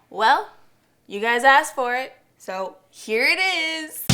Well, you guys asked for it, so here it is.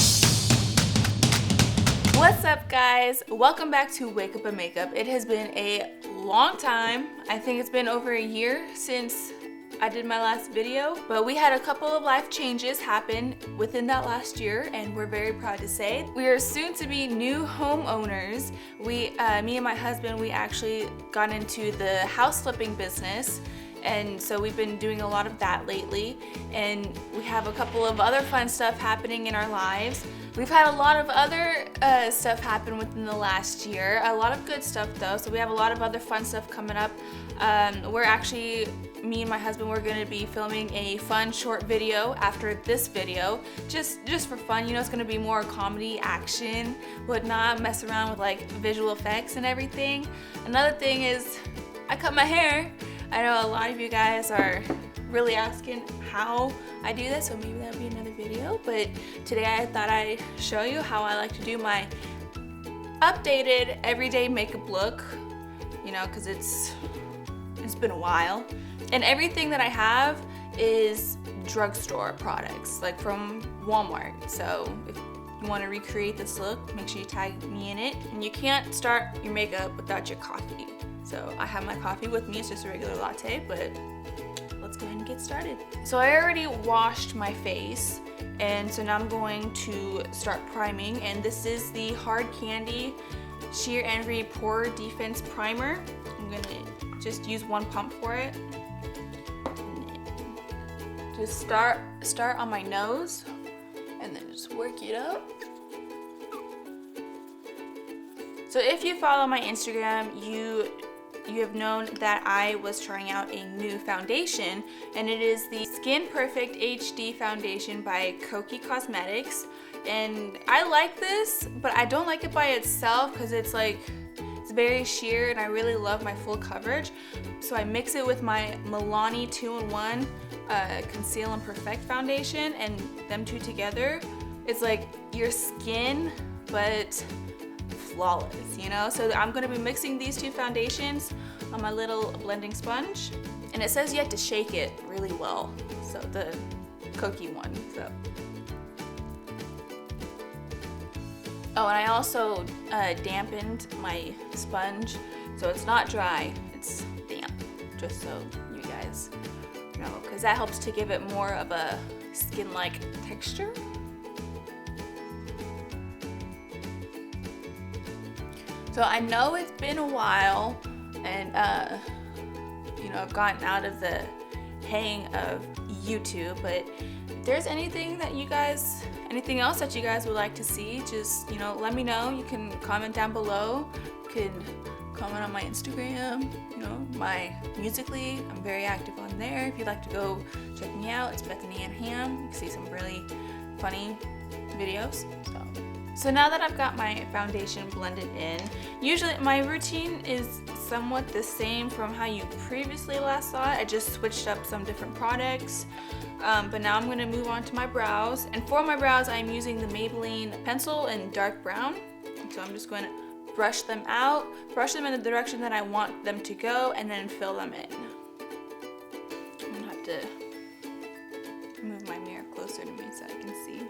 What's up, guys? Welcome back to Wake Up and Makeup. It has been a long time. I think it's been over a year since I did my last video, but we had a couple of life changes happen within that last year, and we're very proud to say we are soon to be new homeowners. Me and my husband, we actually got into the house flipping business, and so we've been doing a lot of that lately, and we have a couple of other fun stuff happening in our lives. We've had a lot of other stuff happen within the last year, a lot of good stuff though, so we have a lot of other fun stuff coming up. Me and my husband, we're going to be filming a fun short video after this video, just for fun. You know, it's going to be more comedy, action, would not mess around with like visual effects and everything. Another thing is I cut my hair. I know a lot of you guys are really asking how I do this, so maybe that'll be another video, but today I thought I'd show you how I like to do my updated everyday makeup look, you know, because it's been a while. And everything that I have is drugstore products, like from Walmart. So if you want to recreate this look, make sure you tag me in it. And you can't start your makeup without your coffee. So I have my coffee with me. It's just a regular latte, but let's go ahead and get started. So I already washed my face, and so now I'm going to start priming. And this is the Hard Candy Sheer Envy Pore Defense Primer. I'm gonna just use one pump for it. Just start on my nose and then just work it up. So if you follow my Instagram, you have known that I was trying out a new foundation, and it is the Skin Perfect HD foundation by Kiki Cosmetics. And I like this, but I don't like it by itself because it's very sheer, and I really love my full coverage. So I mix it with my Milani 2-in-1 Conceal and Perfect foundation, and them two together, it's like your skin, but flawless, you know? So I'm gonna be mixing these two foundations on my little blending sponge. And it says you have to shake it really well. So the Kiki one, so. Oh, and I also dampened my sponge, so it's not dry, it's damp, just so you guys know, because that helps to give it more of a skin-like texture. So I know it's been a while, and you know, I've gotten out of the hang of YouTube, but if there's anything else that you guys would like to see, just, you know, let me know. You can comment down below. You can comment on my Instagram, you know, my Musically. I'm very active on there. If you'd like to go check me out, it's Bethany and Ham. You can see some really funny videos. So now that I've got my foundation blended in, usually my routine is somewhat the same from how you previously last saw it. I just switched up some different products, but now I'm going to move on to my brows. And for my brows, I'm using the Maybelline pencil in dark brown. So I'm just going to brush them out, brush them in the direction that I want them to go, and then fill them in. I'm going to have to move my mirror closer to me so I can see.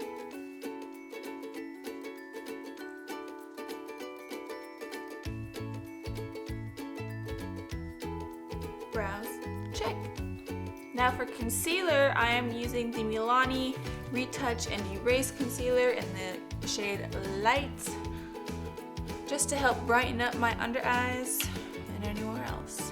Brows, check. Now for concealer, I am using the Milani Retouch and Erase Concealer in the shade Light, just to help brighten up my under eyes and anywhere else.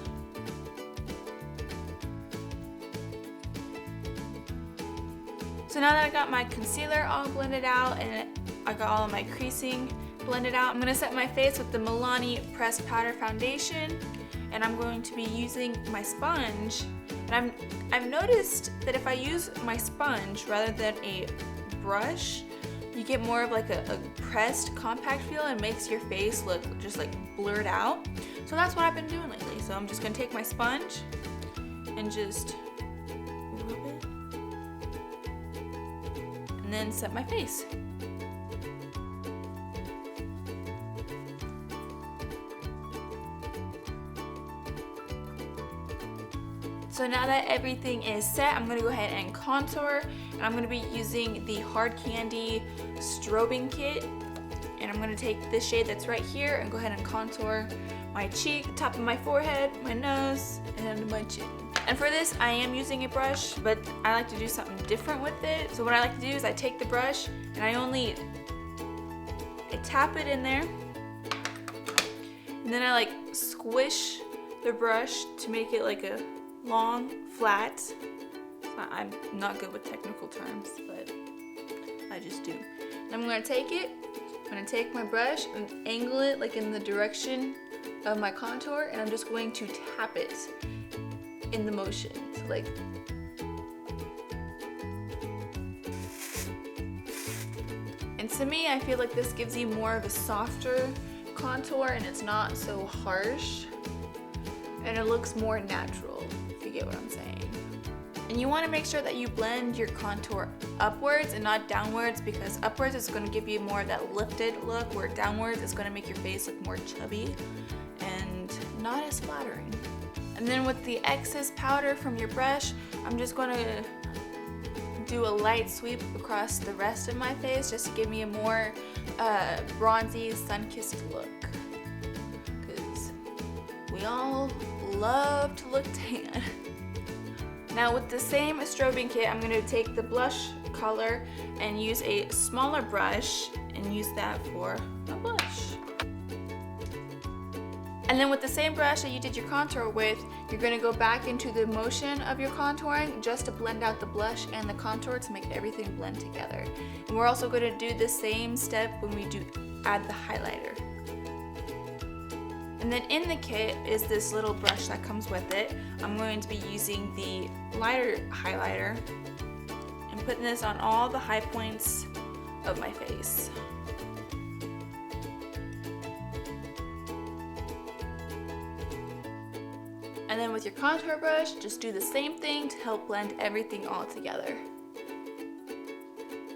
So now that I got my concealer all blended out and I got all of my creasing blended out, I'm going to set my face with the Milani Pressed Powder Foundation. And I'm going to be using my sponge. And I've noticed that if I use my sponge rather than a brush, you get more of like a pressed compact feel, and makes your face look just like blurred out. So that's what I've been doing lately. So I'm just gonna take my sponge and just rub it and then set my face. So now that everything is set, I'm gonna go ahead and contour, and I'm gonna be using the Hard Candy Strobing Kit, and I'm gonna take this shade that's right here and go ahead and contour my cheek, top of my forehead, my nose, and my chin. And for this, I am using a brush, but I like to do something different with it. So what I like to do is I take the brush and I tap it in there, and then I like squish the brush to make it like a long, flat. I'm not good with technical terms, but I just do. And I'm gonna take it, I'm gonna take my brush and angle it like in the direction of my contour, and I'm just going to tap it in the motion. So like, and to me, I feel like this gives you more of a softer contour, and it's not so harsh, and it looks more natural, if you get what I'm saying. And you want to make sure that you blend your contour upwards and not downwards, because upwards is going to give you more of that lifted look, where downwards is going to make your face look more chubby and not as flattering. And then with the excess powder from your brush, I'm just going to do a light sweep across the rest of my face just to give me a more bronzy, sun-kissed look. Because we all love to look tan. Now with the same strobing kit, I'm going to take the blush color and use a smaller brush and use that for my blush. And then with the same brush that you did your contour with, you're going to go back into the motion of your contouring just to blend out the blush and the contour to make everything blend together. And we're also going to do the same step when we add the highlighter. And then in the kit is this little brush that comes with it. I'm going to be using the lighter highlighter and putting this on all the high points of my face. And then with your contour brush, just do the same thing to help blend everything all together.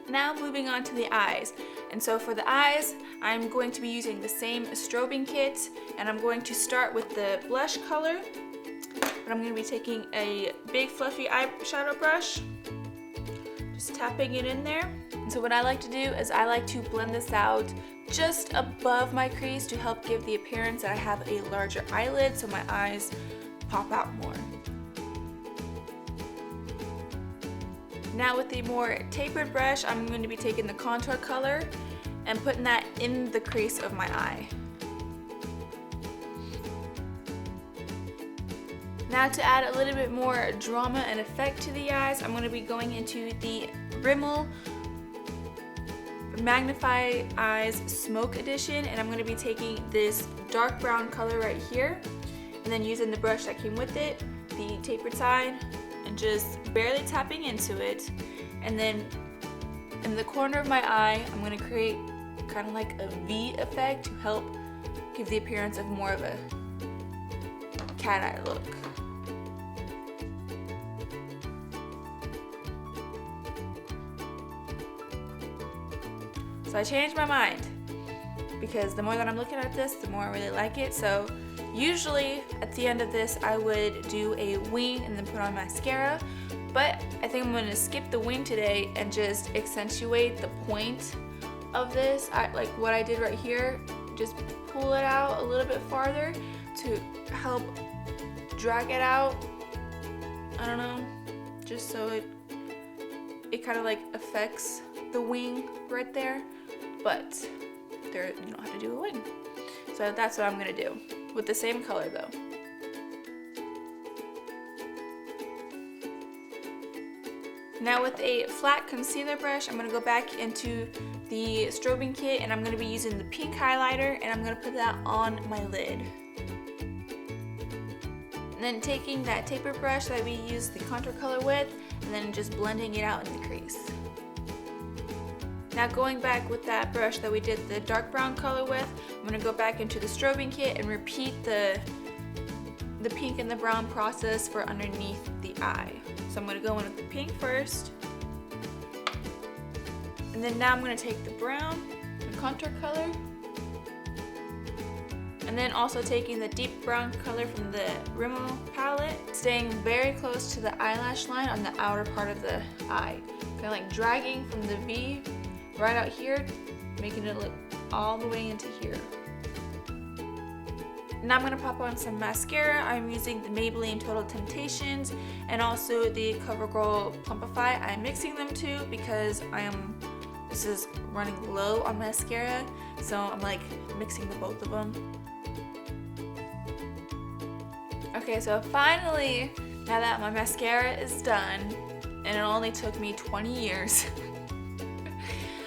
Now moving on to the eyes. And so for the eyes, I'm going to be using the same strobing kit, and I'm going to start with the blush color, but I'm going to be taking a big fluffy eyeshadow brush, just tapping it in there. And so what I like to do is I like to blend this out just above my crease to help give the appearance that I have a larger eyelid, so my eyes pop out more. Now with the more tapered brush, I'm going to be taking the contour color and putting that in the crease of my eye. Now to add a little bit more drama and effect to the eyes, I'm going to be going into the Rimmel Magnify Eyes Smoke Edition, and I'm going to be taking this dark brown color right here, and then using the brush that came with it, the tapered side, and just barely tapping into it. And then in the corner of my eye, I'm going to create kind of like a V effect to help give the appearance of more of a cat eye look. So I changed my mind, because the more that I'm looking at this, the more I really like it. So usually at the end of this, I would do a wing and then put on mascara, but I think I'm going to skip the wing today and just accentuate the point of this. Like what I did right here, just pull it out a little bit farther to help drag it out. I don't know, just so it kind of like affects the wing right there, but there you don't have to do a wing. So that's what I'm going to do with the same color though. Now with a flat concealer brush, I'm going to go back into the strobing kit, and I'm going to be using the pink highlighter, and I'm going to put that on my lid. And then taking that taper brush that we used the contour color with, and then just blending it out in the crease. Now going back with that brush that we did the dark brown color with, I'm going to go back into the strobing kit and repeat the pink and the brown process for underneath the eye. So I'm going to go in with the pink first, and then now I'm going to take the brown, the contour color, And then also taking the deep brown color from the Rimmel palette, staying very close to the eyelash line on the outer part of the eye. Kind of like dragging from the V right out here, making it look all the way into here. Now I'm going to pop on some mascara. I'm using the Maybelline Total Temptations and also the CoverGirl Plumpify. I'm mixing them too because this is running low on mascara, so I'm like mixing the both of them. Okay, so finally, now that my mascara is done, and it only took me 20 years,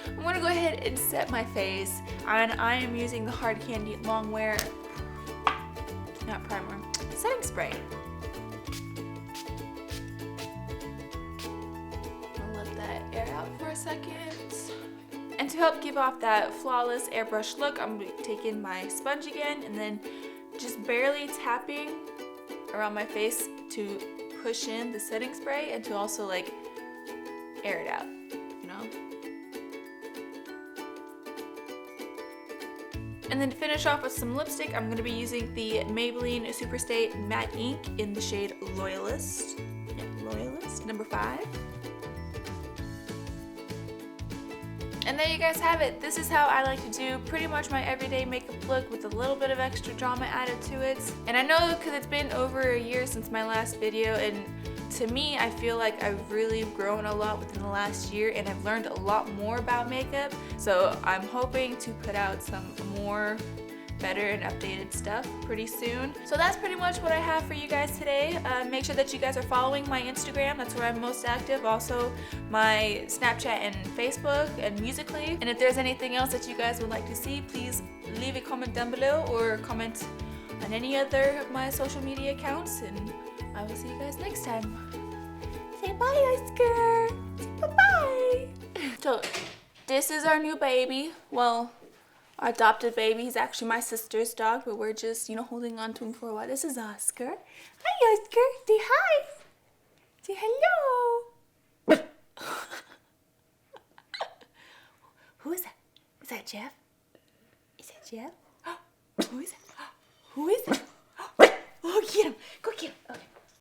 I'm gonna go ahead and set my face, and I am using the Hard Candy Longwear, not primer, setting spray. I'll let that air out for a second. And to help give off that flawless airbrush look, I'm going to take in my sponge again and then just barely tapping around my face to push in the setting spray and to also like air it out, you know? And then to finish off with some lipstick, I'm going to be using the Maybelline Superstay Matte Ink in the shade Loyalist. Yeah, Loyalist, number 5. And there you guys have it. This is how I like to do pretty much my everyday makeup look with a little bit of extra drama added to it. And I know because it's been over a year since my last video, and to me, I feel like I've really grown a lot within the last year and I've learned a lot more about makeup. So I'm hoping to put out some more better and updated stuff pretty soon. So that's pretty much what I have for you guys today. Make sure that you guys are following my Instagram. That's where I'm most active. Also my Snapchat and Facebook and Musical.ly. And if there's anything else that you guys would like to see, please leave a comment down below or comment on any other of my social media accounts, and I will see you guys next time. Say bye, Oscar. Say bye-bye. So this is our new baby. Well, our adopted baby. He's actually my sister's dog, but we're just, holding on to him for a while. This is Oscar. Hi, Oscar. Say hi. Say hello. Who is that? Is that Jeff? Is that Jeff? Who is that? Who is that? Oh, get him. Go get him. Okay.